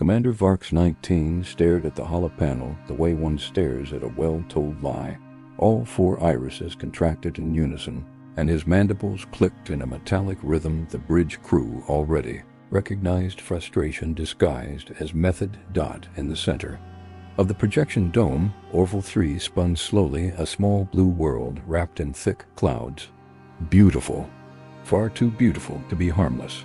Commander Varks 19 stared at the hollow panel the way one stares at a well-told lie. All 4 irises contracted in unison, and his mandibles clicked in a metallic rhythm. The bridge crew already recognized frustration disguised as method. In the center of the projection dome, Orville 3 spun slowly, a small blue world wrapped in thick clouds. Beautiful. Far too beautiful to be harmless.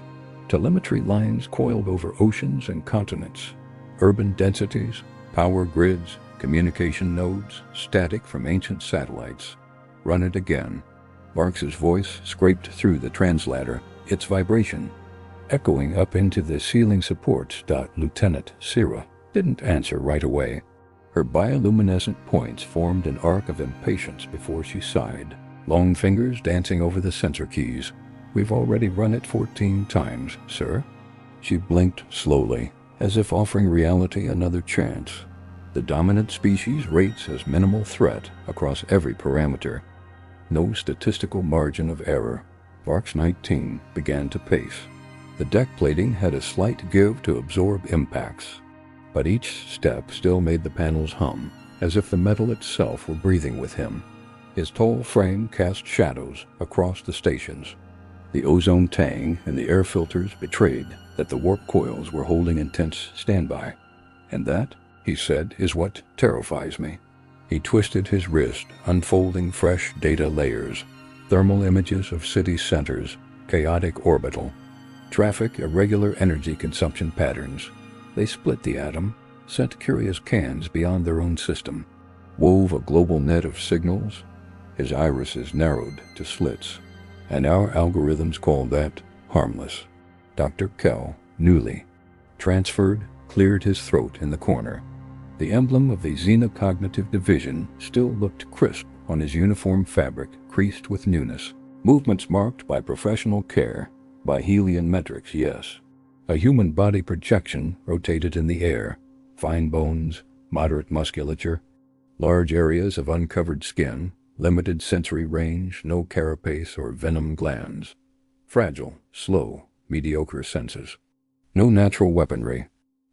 Telemetry lines coiled over oceans and continents. Urban densities, power grids, communication nodes, static from ancient satellites. Run it again. Varks's voice scraped through the translator, its vibration echoing up into the ceiling supports. Lieutenant Sira didn't answer right away. Her bioluminescent points formed an arc of impatience before she sighed, long fingers dancing over the sensor keys. We've already run it 14 times, sir. She blinked slowly, as if offering reality another chance. The dominant species rates as minimal threat across every parameter. No statistical margin of error. Varks 19 began to pace. The deck plating had a slight give to absorb impacts, but each step still made the panels hum, as if the metal itself were breathing with him. His tall frame cast shadows across the stations. The ozone tang and the air filters betrayed that the warp coils were holding intense standby. And that, he said, is what terrifies me. He twisted his wrist, unfolding fresh data layers, thermal images of city centers, chaotic orbital, traffic, irregular energy consumption patterns. They split the atom, sent curious cans beyond their own system, wove a global net of signals. His irises narrowed to slits, and our algorithms call that harmless. Dr. Kell, newly transferred, cleared his throat in the corner. The emblem of the Xenocognitive Division still looked crisp on his uniform fabric, creased with newness. Movements marked by professional care, by Helian metrics, yes. A human body projection rotated in the air. Fine bones, moderate musculature, large areas of uncovered skin, limited sensory range, no carapace or venom glands. Fragile, slow, mediocre senses. No natural weaponry.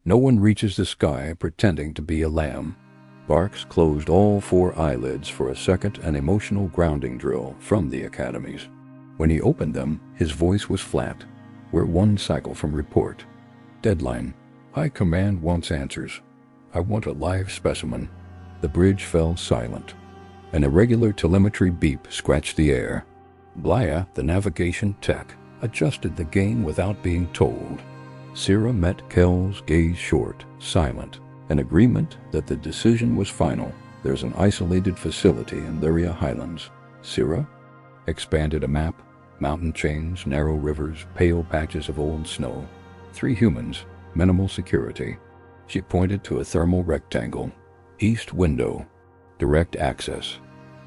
No one reaches the sky pretending to be a lamb. Varks closed all 4 eyelids for a second, an emotional grounding drill from the academies. When he opened them, his voice was flat. We're 1 cycle from report. Deadline. High Command wants answers. I want a live specimen. The bridge fell silent. An irregular telemetry beep scratched the air. Blaya, the navigation tech, adjusted the gain without being told. Sira met Kell's gaze short, silent. An agreement that the decision was final. There's an isolated facility in Lyria Highlands. Sira expanded a map. Mountain chains, narrow rivers, pale patches of old snow. 3 humans, minimal security. She pointed to a thermal rectangle. East window. Direct access.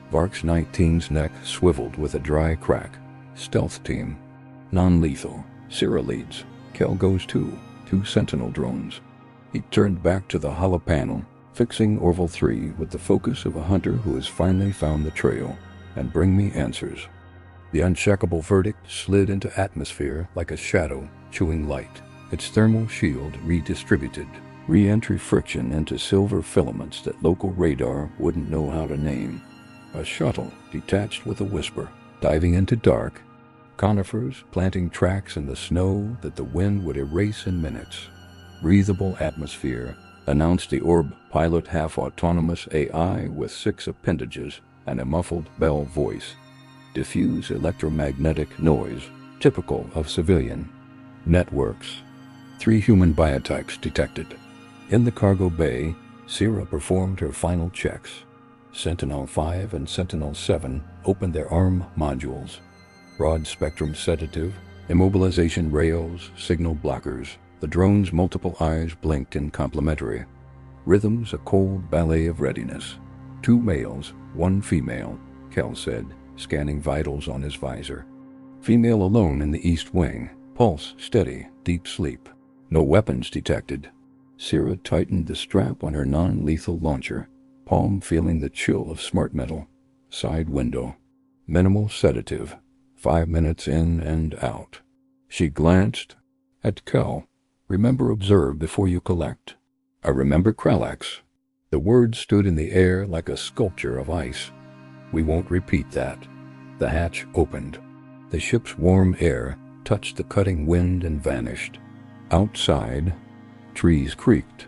Varks 19's neck swiveled with a dry crack. Stealth team. Non-lethal. Sira leads. Kell goes too. 2 sentinel drones. He turned back to the hollow panel, fixing Orville 3 with the focus of a hunter who has finally found the trail. And bring me answers. The uncheckable verdict slid into atmosphere like a shadow, chewing light. Its thermal shield redistributed. Re-entry friction into silver filaments that local radar wouldn't know how to name. A shuttle detached with a whisper, diving into dark. Conifers planting tracks in the snow that the wind would erase in minutes. Breathable atmosphere, announced the orb pilot, half-autonomous AI with 6 appendages and a muffled bell voice. Diffuse electromagnetic noise, typical of civilian. Networks. 3 human biotypes detected. In the cargo bay, Sira performed her final checks. Sentinel-5 and Sentinel-7 opened their arm modules. Broad-spectrum sedative, immobilization rails, signal blockers. The drone's multiple eyes blinked in complementary. Rhythms a cold ballet of readiness. 2 males, 1 female, Kell said, scanning vitals on his visor. Female alone in the east wing. Pulse steady, deep sleep. No weapons detected. Sira tightened the strap on her non-lethal launcher, palm feeling the chill of smart metal. Side window. Minimal sedative. 5 minutes in and out. She glanced at Kell. Remember, observe before you collect. I remember Kralax. The words stood in the air like a sculpture of ice. We won't repeat that. The hatch opened. The ship's warm air touched the cutting wind and vanished. Outside, trees creaked.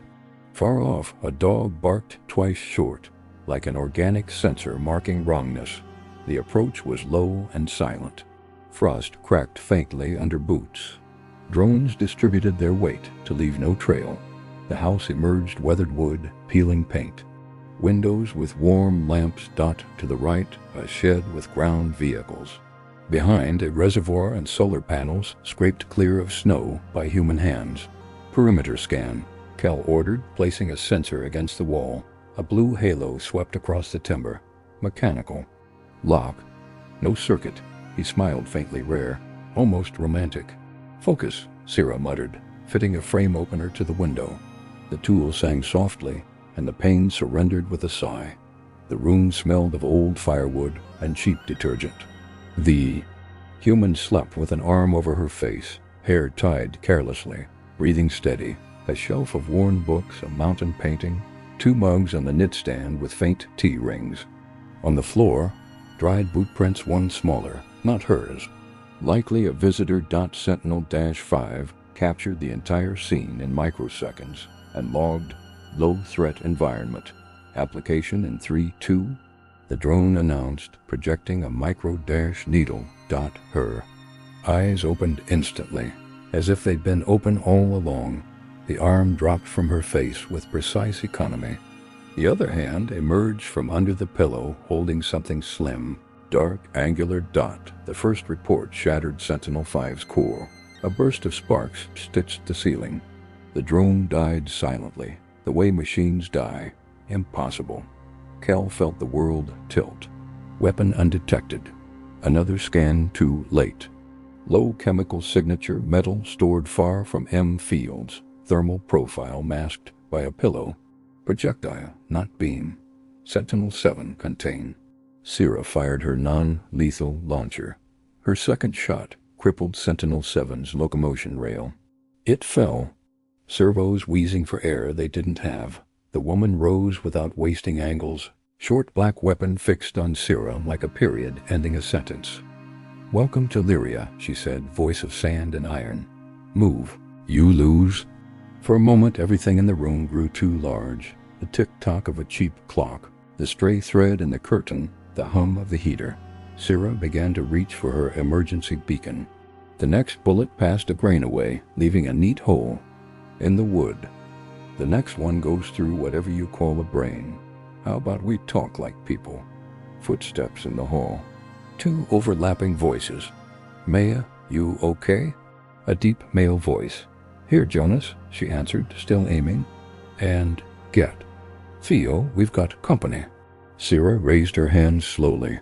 Far off, a dog barked twice short, like an organic sensor marking wrongness. The approach was low and silent. Frost cracked faintly under boots. Drones distributed their weight to leave no trail. The house emerged weathered wood, peeling paint. Windows with warm lamps dot to the right, a shed with ground vehicles. Behind, a reservoir and solar panels scraped clear of snow by human hands. Perimeter scan, Kel ordered, placing a sensor against the wall. A blue halo swept across the timber. Mechanical. Lock. No circuit. He smiled faintly rare, almost romantic. Focus, Sira muttered, fitting a frame opener to the window. The tool sang softly, and the pane surrendered with a sigh. The room smelled of old firewood and cheap detergent. The human slept with an arm over her face, hair tied carelessly, breathing steady. A shelf of worn books, a mountain painting, 2 mugs on the knit-stand with faint tea rings. On the floor, dried boot prints, one smaller, not hers. Likely a visitor. Sentinel-5 captured the entire scene in microseconds and logged low-threat environment. Application in 3-2. The drone announced, projecting a micro-needle. Her eyes opened instantly, as if they'd been open all along. The arm dropped from her face with precise economy. The other hand emerged from under the pillow, holding something slim. Dark, angular dot. The first report shattered Sentinel-5's core. A burst of sparks stitched the ceiling. The drone died silently, the way machines die. Impossible. Kel felt the world tilt. Weapon undetected. Another scan too late. Low chemical signature, metal stored far from M fields. Thermal profile masked by a pillow. Projectile, not beam. Sentinel-7 contain. Sira fired her non-lethal launcher. Her second shot crippled Sentinel-7's locomotion rail. It fell, servos wheezing for air they didn't have. The woman rose without wasting angles, short black weapon fixed on Sira like a period ending a sentence. "Welcome to Lyria," she said, voice of sand and iron. "Move. You lose." For a moment everything in the room grew too large. The tick-tock of a cheap clock, the stray thread in the curtain, the hum of the heater. Sira began to reach for her emergency beacon. The next bullet passed a grain away, leaving a neat hole in the wood. The next one goes through whatever you call a brain. How about we talk like people? Footsteps in the hall. 2 overlapping voices. "Maya, you okay?" A deep male voice. "Here, Jonas," she answered, still aiming. "And get." "Theo, we've got company." Sira raised her hands slowly.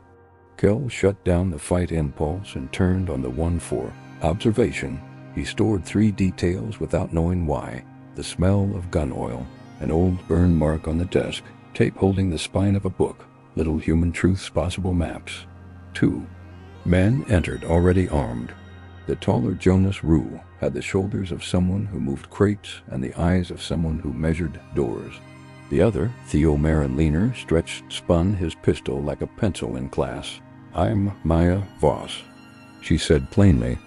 Kel shut down the fight impulse and turned on the 1-4. Observation. He stored 3 details without knowing why. The smell of gun oil, an old burn mark on the desk, tape holding the spine of a book, little human truths possible maps. 2. Men entered already armed. The taller Jonas Rue had the shoulders of someone who moved crates and the eyes of someone who measured doors. The other, Theo Marin-Leaner, spun his pistol like a pencil in class. "I'm Maya Voss," she said plainly.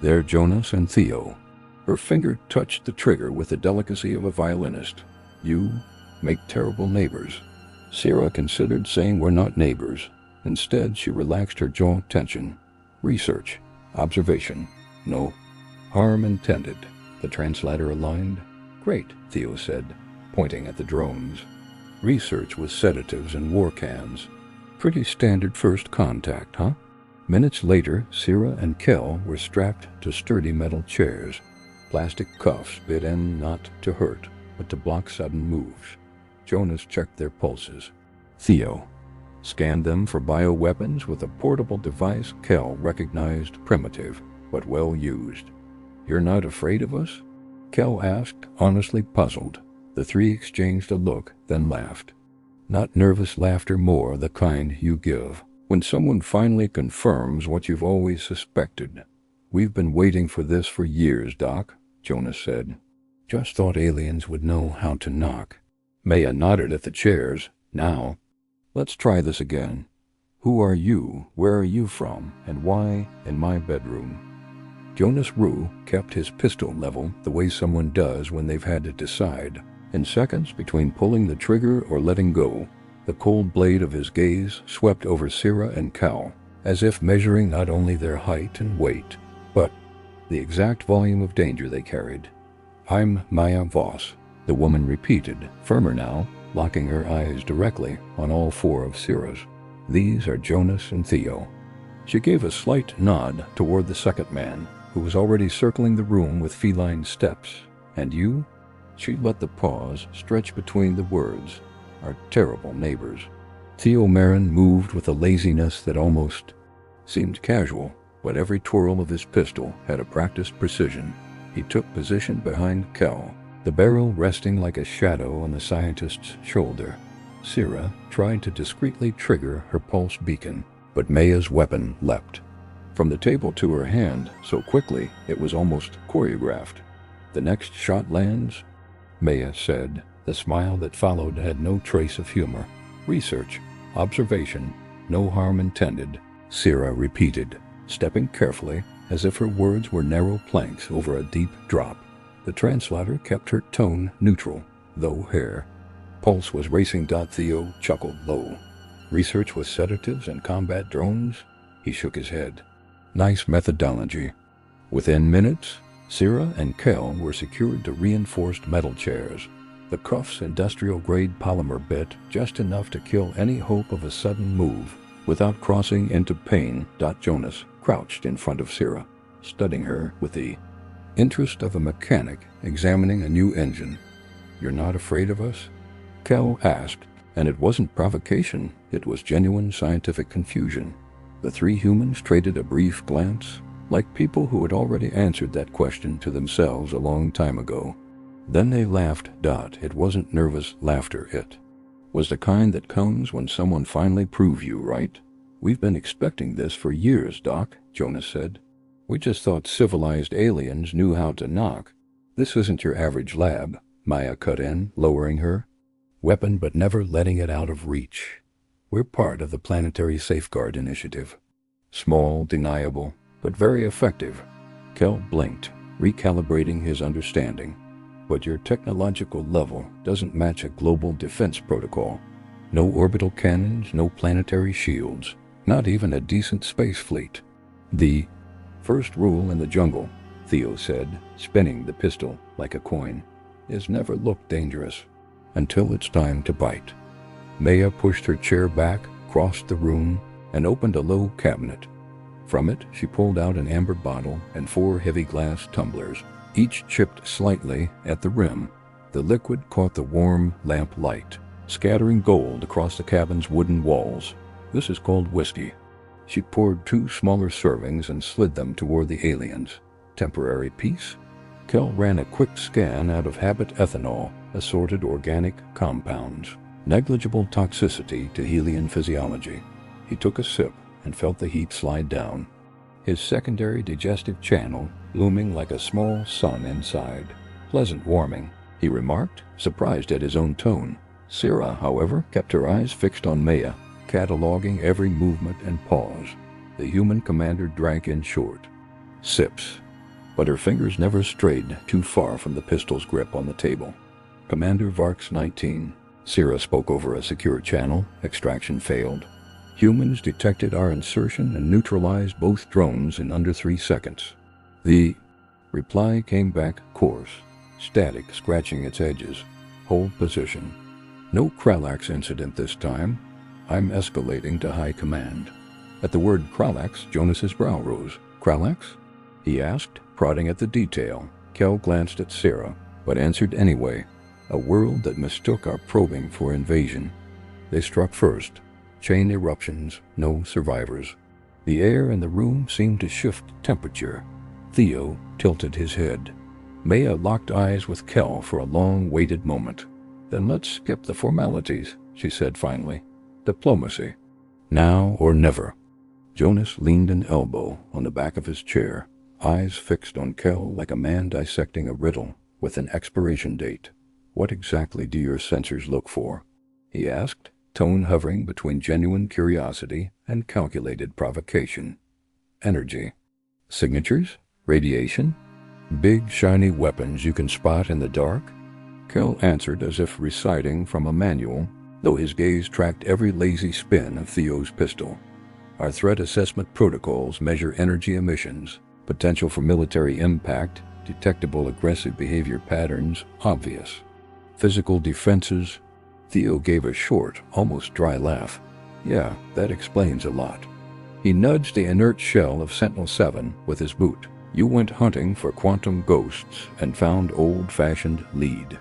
"They're Jonas and Theo." Her finger touched the trigger with the delicacy of a violinist. "You make terrible neighbors." Sira considered saying we're not neighbors. Instead, she relaxed her jaw tension. "Research. Observation. No. Harm intended." The translator aligned. "Great," Theo said, pointing at the drones. Research with sedatives and war cans. Pretty standard first contact, huh? Minutes later, Sira and Kel were strapped to sturdy metal chairs. Plastic cuffs bid in not to hurt, but to block sudden moves. Jonas checked their pulses. Theo scanned them for bioweapons with a portable device Kel recognized primitive, but well used. "You're not afraid of us?" Kel asked, honestly puzzled. The 3 exchanged a look, then laughed. Not nervous laughter, more the kind you give when someone finally confirms what you've always suspected. "We've been waiting for this for years, Doc," Jonas said. Just thought aliens would know how to knock. Maya nodded at the chairs. Now, let's try this again. Who are you? Where are you from? And why in my bedroom? Jonas Rue kept his pistol level the way someone does when they've had to decide, in seconds between pulling the trigger or letting go. The cold blade of his gaze swept over Syrah and Cal, as if measuring not only their height and weight, but the exact volume of danger they carried. I'm Maya Voss, the woman repeated, firmer now, locking her eyes directly on all four of Syrah's. These are Jonas and Theo. She gave a slight nod toward the second man, who was already circling the room with feline steps. And you? She let the pause stretch between the words. Our terrible neighbors. Theo Marin moved with a laziness that almost seemed casual, but every twirl of his pistol had a practiced precision. He took position behind Cal, the barrel resting like a shadow on the scientist's shoulder. Syrah tried to discreetly trigger her pulse beacon, but Maya's weapon leapt from the table to her hand so quickly it was almost choreographed. The next shot lands, Maya said. The smile that followed had no trace of humor. Research, observation, no harm intended, Syrah repeated, stepping carefully as if her words were narrow planks over a deep drop. The translator kept her tone neutral, though her pulse was racing. Theo chuckled low. Research with sedatives and combat drones? He shook his head. Nice methodology. Within minutes, Syrah and Kel were secured to reinforced metal chairs. The cuffs industrial-grade polymer bit just enough to kill any hope of a sudden move without crossing into pain. Jonas crouched in front of Syrah, studying her with the interest of a mechanic examining a new engine. You're not afraid of us? Kel asked, and it wasn't provocation, it was genuine scientific confusion. The three humans traded a brief glance, like people who had already answered that question to themselves a long time ago. Then they laughed. It wasn't nervous laughter, it was the kind that comes when someone finally proves you right. We've been expecting this for years, Doc, Jonas said. We just thought civilized aliens knew how to knock. This isn't your average lab, Maya cut in, lowering her weapon but never letting it out of reach. We're part of the Planetary Safeguard Initiative. Small, deniable, but very effective. Kel blinked, recalibrating his understanding. But your technological level doesn't match a global defense protocol. No orbital cannons, no planetary shields, not even a decent space fleet. The first rule in the jungle, Theo said, spinning the pistol like a coin, is never look dangerous until it's time to bite. Maya pushed her chair back, crossed the room, and opened a low cabinet. From it, she pulled out an amber bottle and 4 heavy glass tumblers, each chipped slightly at the rim. The liquid caught the warm lamp light, scattering gold across the cabin's wooden walls. This is called whiskey. She poured 2 smaller servings and slid them toward the aliens. Temporary peace? Kel ran a quick scan out of habit ethanol, assorted organic compounds. Negligible toxicity to Helian physiology. He took a sip and felt the heat slide down. His secondary digestive channel looming like a small sun inside. Pleasant warming, he remarked, surprised at his own tone. Syrah, however, kept her eyes fixed on Maya, cataloging every movement and pause. The human commander drank in short sips, but her fingers never strayed too far from the pistol's grip on the table. Commander Varks 19, Syrah spoke over a secure channel. Extraction failed. Humans detected our insertion and neutralized both drones in under 3 seconds. The reply came back coarse, static, scratching its edges. Hold position. No Kralax incident this time. I'm escalating to high command. At the word Kralax, Jonas's brow rose. Kralax? He asked, prodding at the detail. Kel glanced at Syrah, but answered anyway. A world that mistook our probing for invasion. They struck first. Chain eruptions, no survivors. The air in the room seemed to shift temperature. Theo tilted his head. Maya locked eyes with Kel for a long, waited moment. Then let's skip the formalities, she said finally. Diplomacy. Now or never. Jonas leaned an elbow on the back of his chair, eyes fixed on Kel like a man dissecting a riddle. with an expiration date. What exactly do your sensors look for? He asked, tone hovering between genuine curiosity and calculated provocation. Energy. Signatures? Radiation? Big, shiny weapons you can spot in the dark? Kel answered as if reciting from a manual, though his gaze tracked every lazy spin of Theo's pistol. Our threat assessment protocols measure energy emissions, potential for military impact, detectable aggressive behavior patterns, obvious. Physical defenses. Theo gave a short, almost dry laugh. Yeah, that explains a lot. He nudged the inert shell of Sentinel-7 with his boot. You went hunting for quantum ghosts and found old-fashioned lead.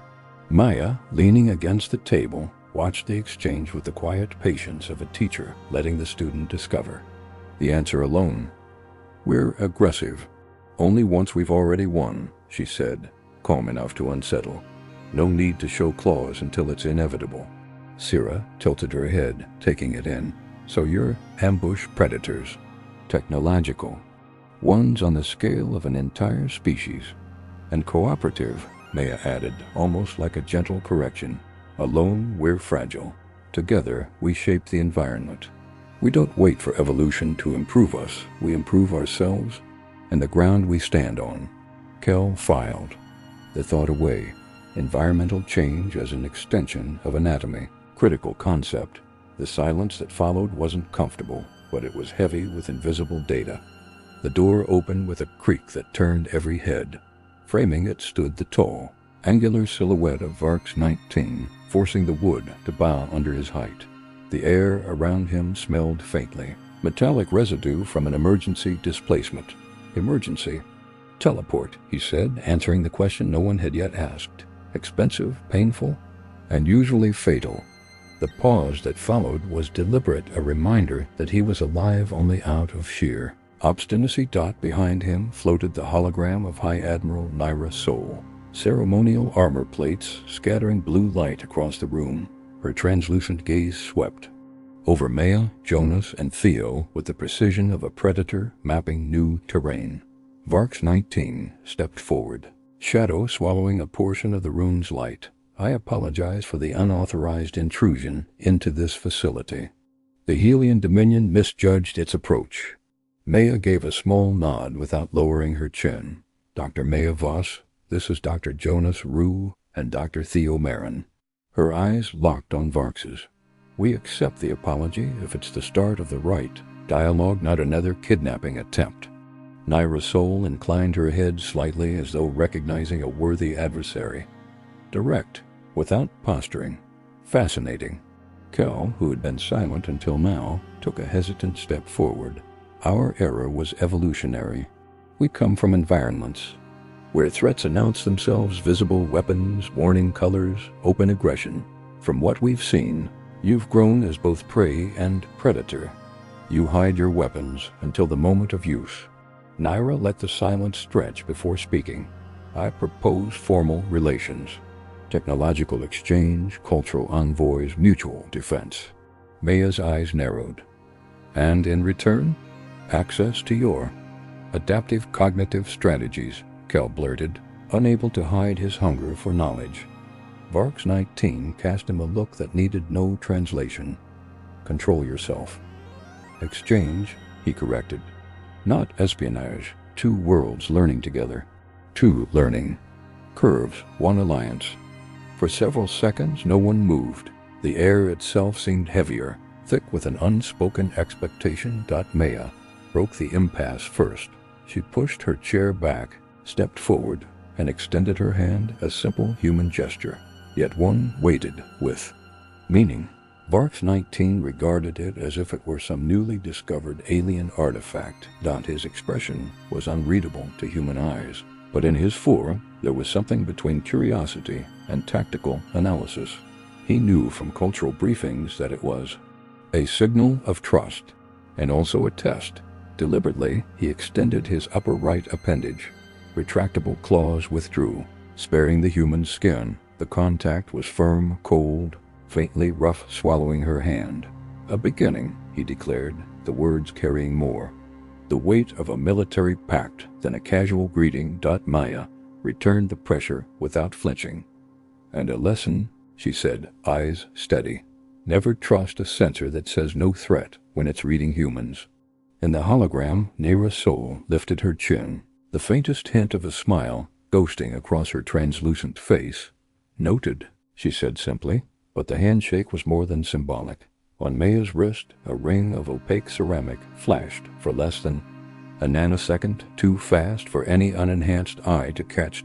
Maya, leaning against the table, watched the exchange with the quiet patience of a teacher letting the student discover. The answer alone. We're aggressive. Only once we've already won, she said, calm enough to unsettle. No need to show claws until it's inevitable. Syrah tilted her head, taking it in. So you're ambush predators. Technological. Ones on the scale of an entire species. And cooperative, Maya added, almost like a gentle correction. Alone, we're fragile. Together, we shape the environment. We don't wait for evolution to improve us. We improve ourselves and the ground we stand on. Kel filed the thought away. Environmental change as an extension of anatomy. Critical concept. The silence that followed wasn't comfortable, but it was heavy with invisible data. The door opened with a creak that turned every head. Framing it stood the tall, angular silhouette of Varks 19, forcing the wood to bow under his height. The air around him smelled faintly. Metallic residue from an emergency displacement. Emergency? Teleport, he said, answering the question no one had yet asked. Expensive, painful, and usually fatal. The pause that followed was deliberate, a reminder that he was alive only out of sheer obstinacy. Behind him floated the hologram of High Admiral Nyra Sol, ceremonial armor plates scattering blue light across the room. Her translucent gaze swept over Maya, Jonas, and Theo with the precision of a predator mapping new terrain. Varks 19 stepped forward, shadow swallowing a portion of the room's light. I apologize for the unauthorized intrusion into this facility. The Helian Dominion misjudged its approach. Maya gave a small nod without lowering her chin. Dr. Maya Voss, this is Dr. Jonas Rue and Dr. Theo Marin. Her eyes locked on Varks's. We accept the apology if it's the start of the right dialogue, not another kidnapping attempt. Nyra Sol inclined her head slightly as though recognizing a worthy adversary. Direct, without posturing. Fascinating. Kel, who had been silent until now, took a hesitant step forward. Our era was evolutionary. We come from environments where threats announce themselves, visible weapons, warning colors, open aggression. From what we've seen, you've grown as both prey and predator. You hide your weapons until the moment of use. Nyra let the silence stretch before speaking. I propose formal relations. Technological exchange, cultural envoys, mutual defense. Maya's eyes narrowed. And in return, access to your adaptive cognitive strategies, Kel blurted, unable to hide his hunger for knowledge. Varks 19 cast him a look that needed no translation. Control yourself. Exchange, he corrected. Not espionage. Two worlds learning together. Two learning curves, one alliance. For several seconds, no one moved. The air itself seemed heavier, thick with an unspoken expectation. Maya broke the impasse first. She pushed her chair back, stepped forward, and extended her hand, a simple human gesture, yet one weighted with meaning. Varks 19 regarded it as if it were some newly discovered alien artifact. His expression was unreadable to human eyes, but in his form there was something between curiosity and tactical analysis. He knew from cultural briefings that it was a signal of trust, and also a test. Deliberately, he extended his upper right appendage. Retractable claws withdrew, sparing the human's skin. The contact was firm, cold, faintly rough, swallowing her hand. A beginning, he declared, the words carrying more. The weight of a military pact than a casual greeting. Maya returned the pressure without flinching. "And a lesson," she said, eyes steady. "Never trust a sensor that says no threat when it's reading humans." In the hologram, Nera's soul lifted her chin, the faintest hint of a smile ghosting across her translucent face. "Noted," she said simply, but the handshake was more than symbolic. On Maya's wrist, a ring of opaque ceramic flashed for less than a nanosecond, too fast for any unenhanced eye to catch.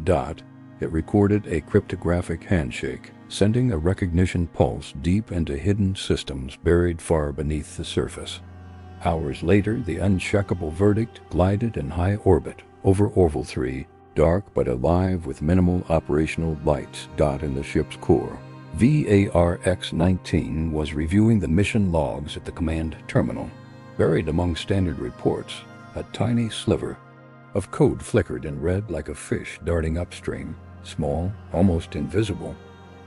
It recorded a cryptographic handshake, sending a recognition pulse deep into hidden systems buried far beneath the surface. Hours later, the uncheckable verdict glided in high orbit over Orville 3, dark but alive with minimal operational lights. In the ship's core, VARX-19 was reviewing the mission logs at the command terminal. Buried among standard reports, a tiny sliver of code flickered in red like a fish darting upstream, small, almost invisible,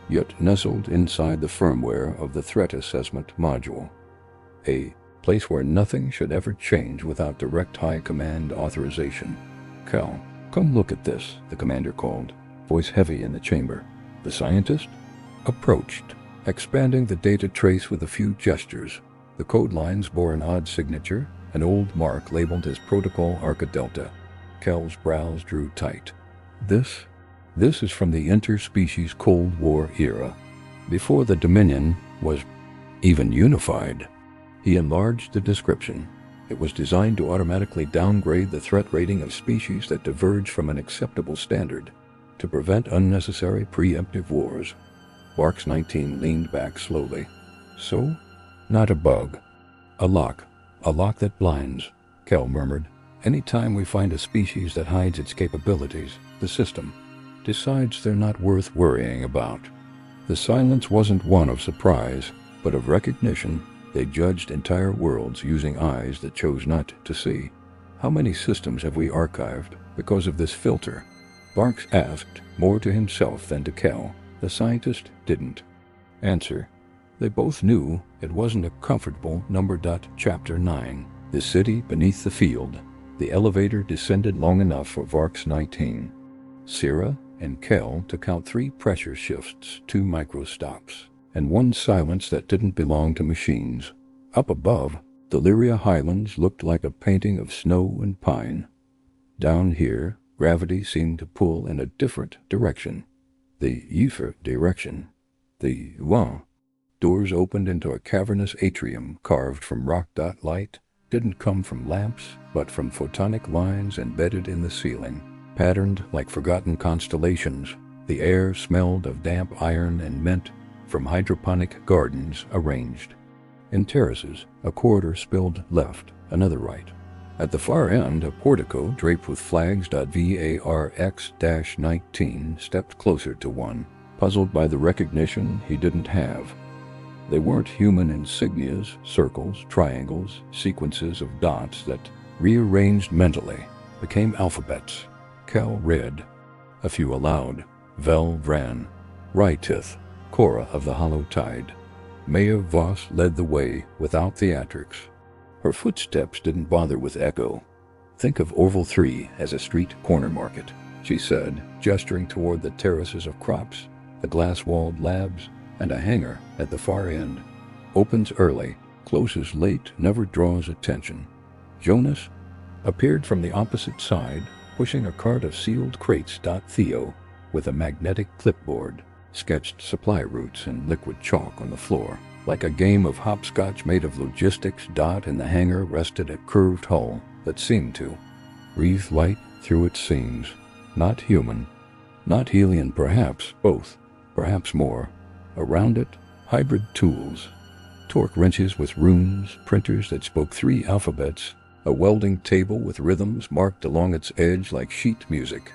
yet nestled inside the firmware of the threat assessment module. A place where nothing should ever change without direct high command authorization. "Cal, come look at this," the commander called, voice heavy in the chamber. The scientist approached, expanding the data trace with a few gestures. The code lines bore an odd signature, an old mark labeled as Protocol Arca Delta. Cal's brows drew tight. This is from the interspecies Cold War era, before the Dominion was even unified. He enlarged the description. It was designed to automatically downgrade the threat rating of species that diverge from an acceptable standard, to prevent unnecessary preemptive wars. VARX-19 leaned back slowly. "So? Not a bug. A lock that blinds," Cal murmured. "Any time we find a species that hides its capabilities, the system decides they're not worth worrying about." The silence wasn't one of surprise, but of recognition. They judged entire worlds using eyes that chose not to see. "How many systems have we archived because of this filter?" VARX asked, more to himself than to Cal. The scientist didn't answer. They both knew it wasn't a comfortable number. Chapter 9. The city beneath the field. The elevator descended long enough for VARX-19. Sierra and Cal to count 3 pressure shifts, 2 microstops, and 1 silence that didn't belong to machines. Up above, the Lyria Highlands looked like a painting of snow and pine. Down here, gravity seemed to pull in a different direction. The Yfer direction. The Wa. Doors opened into a cavernous atrium carved from rock. Light didn't come from lamps, but from photonic lines embedded in the ceiling, patterned like forgotten constellations. The air smelled of damp iron and mint from hydroponic gardens arranged in terraces. A corridor spilled left, another right. At the far end, a portico draped with flags. VARX-19 stepped closer to one, puzzled by the recognition he didn't have. They weren't human insignias, circles, triangles, sequences of dots that, rearranged mentally, became alphabets. Cal read a few aloud. Vel Vran, Rytith, Cora of the Hollow Tide. Maya Voss led the way without theatrics. Her footsteps didn't bother with echo. "Think of Orville 3 as a street corner market," she said, gesturing toward the terraces of crops, the glass-walled labs, and a hangar at the far end. "Opens early, closes late, never draws attention." Jonas appeared from the opposite side, pushing a cart of sealed crates. Theo, with a magnetic clipboard, sketched supply routes in liquid chalk on the floor, like a game of hopscotch made of logistics. In the hangar rested a curved hull that seemed to breathe light through its seams. Not human, not Helian, perhaps both, perhaps more. Around it, hybrid tools, torque wrenches with runes, printers that spoke 3 alphabets, a welding table with rhythms marked along its edge like sheet music.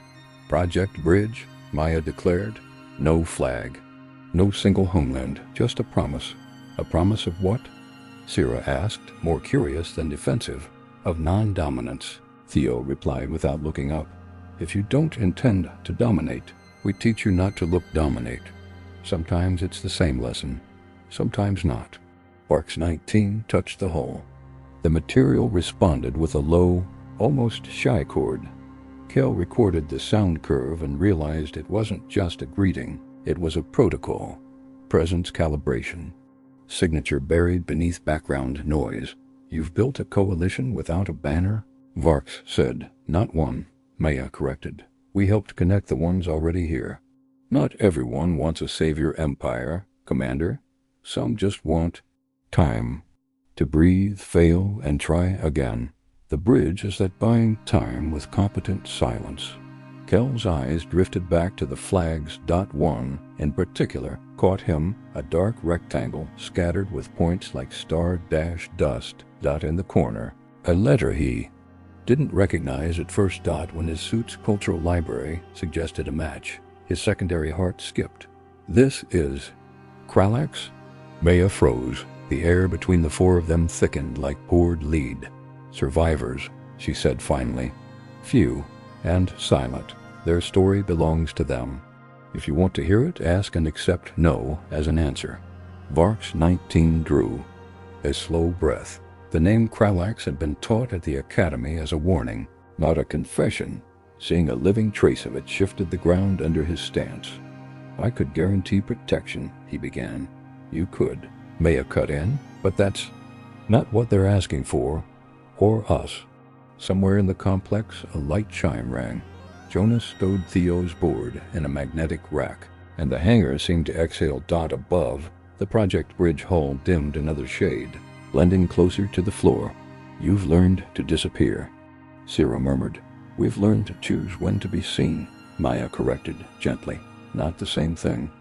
Project Bridge, Maya declared. No flag, no single homeland, just a promise. A promise of what? Sierra asked, more curious than defensive. Of non-dominance, Theo replied without looking up. "If you don't intend to dominate, we teach you not to look dominate. Sometimes it's the same lesson, sometimes not." VARX-19 touched the hull. The material responded with a low, almost shy chord. Kel recorded the sound curve and realized it wasn't just a greeting, it was a protocol. Presence calibration. Signature buried beneath background noise. You've built a coalition without a banner? Varks said. Not one, Maya corrected. We helped connect the ones already here. Not everyone wants a savior empire, Commander. Some just want time. To breathe, fail, and try again. The bridge is that buying time with competent silence. Kel's eyes drifted back to the flags. One, in particular, caught him, a dark rectangle scattered with points like star-dust. In the corner. A letter he didn't recognize at first. When his suit's cultural library suggested a match, his secondary heart skipped. This is Kralax? Maya froze. The air between the four of them thickened like poured lead. Survivors, she said finally. Few, and silent. Their story belongs to them. If you want to hear it, ask and accept no as an answer. Varks 19 drew a slow breath. The name Kralax had been taught at the academy as a warning, not a confession. Seeing a living trace of it shifted the ground under his stance. I could guarantee protection, he began. You could, Maya cut in, but that's not what they're asking for, or us. Somewhere in the complex, a light chime rang. Jonas stowed Theo's board in a magnetic rack, and the hangar seemed to exhale. Above, the project bridge hull dimmed another shade, blending closer to the floor. You've learned to disappear, Cira murmured. We've learned to choose when to be seen, Maya corrected gently. Not the same thing.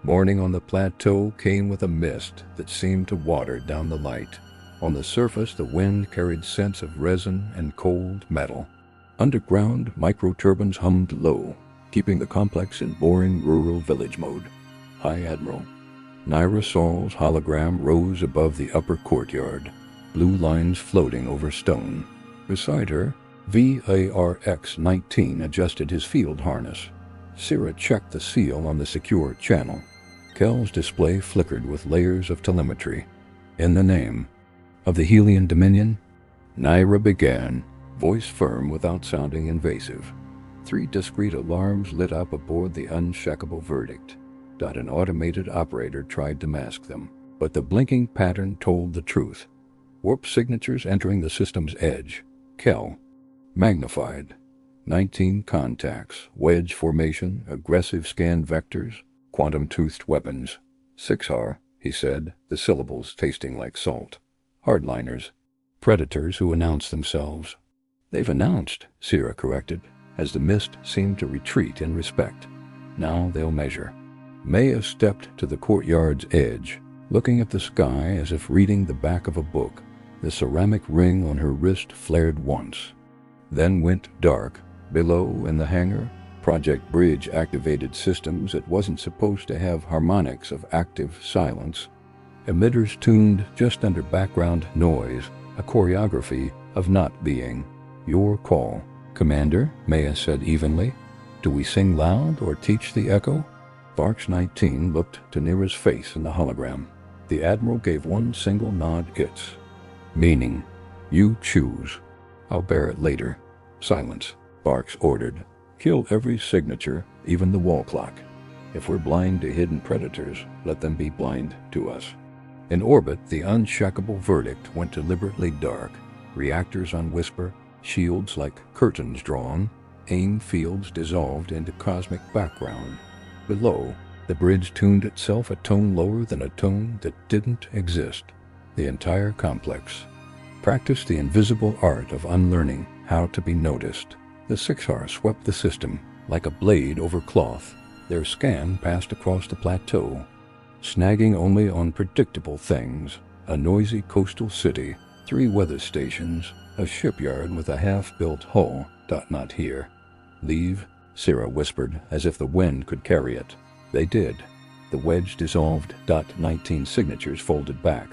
Morning on the plateau came with a mist that seemed to water down the light. On the surface, the wind carried scents of resin and cold metal. Underground, microturbines hummed low, keeping the complex in boring rural village mode. High Admiral. Nyra Saul's hologram rose above the upper courtyard, blue lines floating over stone. Beside her, VARX-19 adjusted his field harness. Cira checked the seal on the secure channel. Kel's display flickered with layers of telemetry. In the name of the Helian Dominion, Nyra began, voice firm without sounding invasive. 3 discrete alarms lit up aboard the unshakable verdict. An automated operator tried to mask them, but the blinking pattern told the truth. Warp signatures entering the system's edge. Kel. Magnified. 19 contacts, wedge formation, aggressive scan vectors, quantum-toothed weapons. 6R, he said, the syllables tasting like salt. Hardliners. Predators who announce themselves. They've announced, Cira corrected, as the mist seemed to retreat in respect. Now they'll measure. Maya stepped to the courtyard's edge, looking at the sky as if reading the back of a book. The ceramic ring on her wrist flared once, then went dark. Below, in the hangar, Project Bridge activated systems that wasn't supposed to have harmonics of active silence. Emitters tuned just under background noise, a choreography of not being. Your call, Commander, Maya said evenly. Do we sing loud or teach the echo? Varks 19 looked to Nyra's face in the hologram. The Admiral gave one single nod. It's meaning. You choose. I'll bear it later. Silence, Varks ordered. Kill every signature, even the wall clock. If we're blind to hidden predators, let them be blind to us. In orbit, the unshakable verdict went deliberately dark. Reactors on whisper, shields like curtains drawn, aim fields dissolved into cosmic background. Below, the bridge tuned itself a tone lower than a tone that didn't exist. The entire complex practiced the invisible art of unlearning how to be noticed. The 6R swept the system like a blade over cloth. Their scan passed across the plateau, snagging only on predictable things: a noisy coastal city, 3 weather stations, a shipyard with a half-built hull. Not here. Leave, Cira whispered, as if the wind could carry it. They did. The wedge dissolved. 19 signatures folded back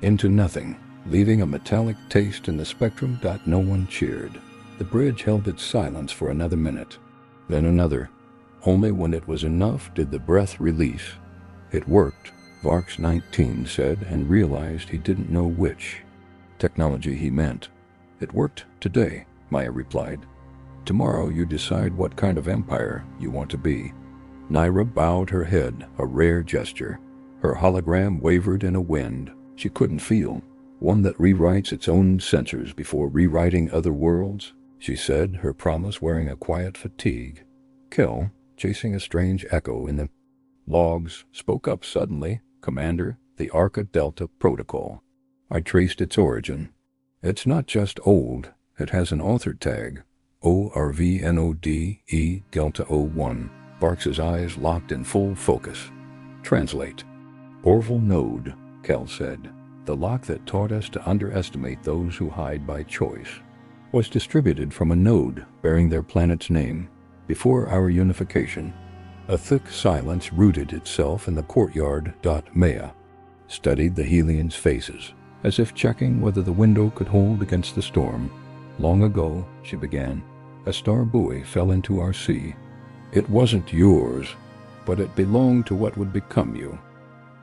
into nothing, leaving a metallic taste in the spectrum. No one cheered. The bridge held its silence for another minute, then another. Only when it was enough did the breath release. It worked, Varks 19 said, and realized he didn't know which technology he meant. It worked today, Maya replied. Tomorrow you decide what kind of empire you want to be." Naira bowed her head, a rare gesture. Her hologram wavered in a wind she couldn't feel, one that rewrites its own censors before rewriting other worlds, she said, her promise wearing a quiet fatigue. Kel, chasing a strange echo in the logs, spoke up suddenly. "Commander, the Arca Delta Protocol. I traced its origin. It's not just old, it has an author tag, ORVNODE Delta 01. Barks's eyes locked in full focus. "Translate." "Orville Node," Kel said. "The lock that taught us to underestimate those who hide by choice. Was distributed from a node bearing their planet's name. Before our unification, a thick silence rooted itself in the courtyard. Maya studied the Helians' faces, as if checking whether the window could hold against the storm. "Long ago," she began, "a star buoy fell into our sea. It wasn't yours, but it belonged to what would become you.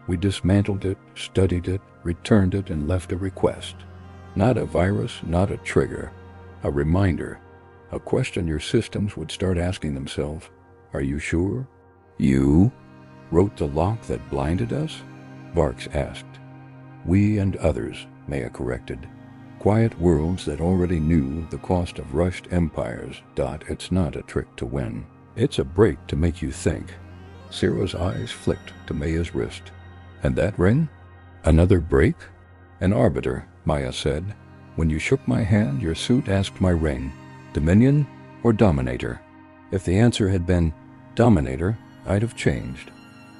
We dismantled it, studied it, returned it, and left a request. Not a virus, not a trigger. A reminder. A question your systems would start asking themselves. Are you sure? You wrote the lock that blinded us?" Barks asked. "We and others," Maya corrected. "Quiet worlds that already knew the cost of rushed empires. It's not a trick to win. It's a break to make you think." Sarah's eyes flicked to Maya's wrist. "And that ring? Another break?" "An arbiter," Maya said. "When you shook my hand, your suit asked my ring. Dominion or Dominator? If the answer had been Dominator, I'd have changed.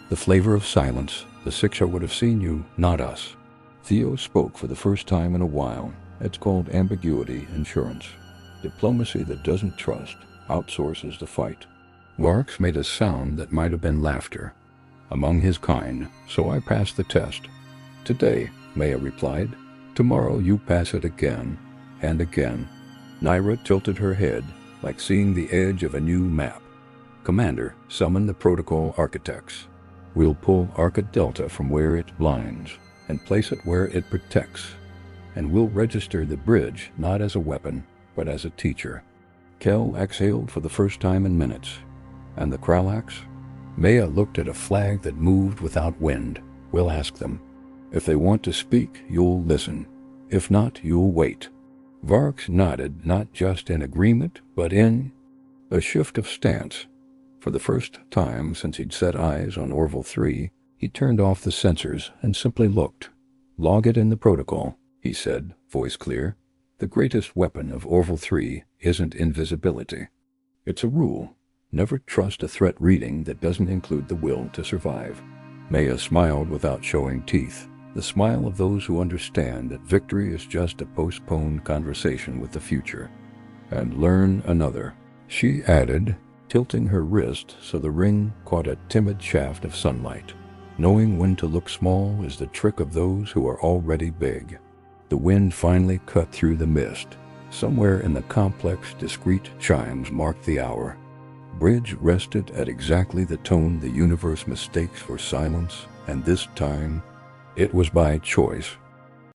The flavor of silence. The Siksha would have seen you, not us." Theo spoke for the first time in a while. "It's called ambiguity insurance. Diplomacy that doesn't trust outsources the fight." Barks made a sound that might have been laughter. "Among his kind, so I passed the test. Today," Maya replied. "Tomorrow you pass it again, and again." Naira tilted her head, like seeing the edge of a new map. "Commander, summon the protocol architects. We'll pull Arca Delta from where it blinds, and place it where it protects. And we'll register the bridge not as a weapon, but as a teacher." Kel exhaled for the first time in minutes. "And the Kralax?" Maya looked at a flag that moved without wind. "We'll ask them. If they want to speak, you'll listen. If not, you'll wait." Barks nodded, not just in agreement, but in a shift of stance. For the first time since he'd set eyes on Orville 3, he turned off the sensors and simply looked. "Log it in the protocol," he said, voice clear. "The greatest weapon of Orville 3 isn't invisibility. It's a rule. Never trust a threat reading that doesn't include the will to survive." Maya smiled without showing teeth, the smile of those who understand that victory is just a postponed conversation with the future. "And learn another," she added, tilting her wrist so the ring caught a timid shaft of sunlight. "Knowing when to look small is the trick of those who are already big." The wind finally cut through the mist. Somewhere in the complex, discrete chimes marked the hour. Bridge rested at exactly the tone the universe mistakes for silence, and this time it was by choice.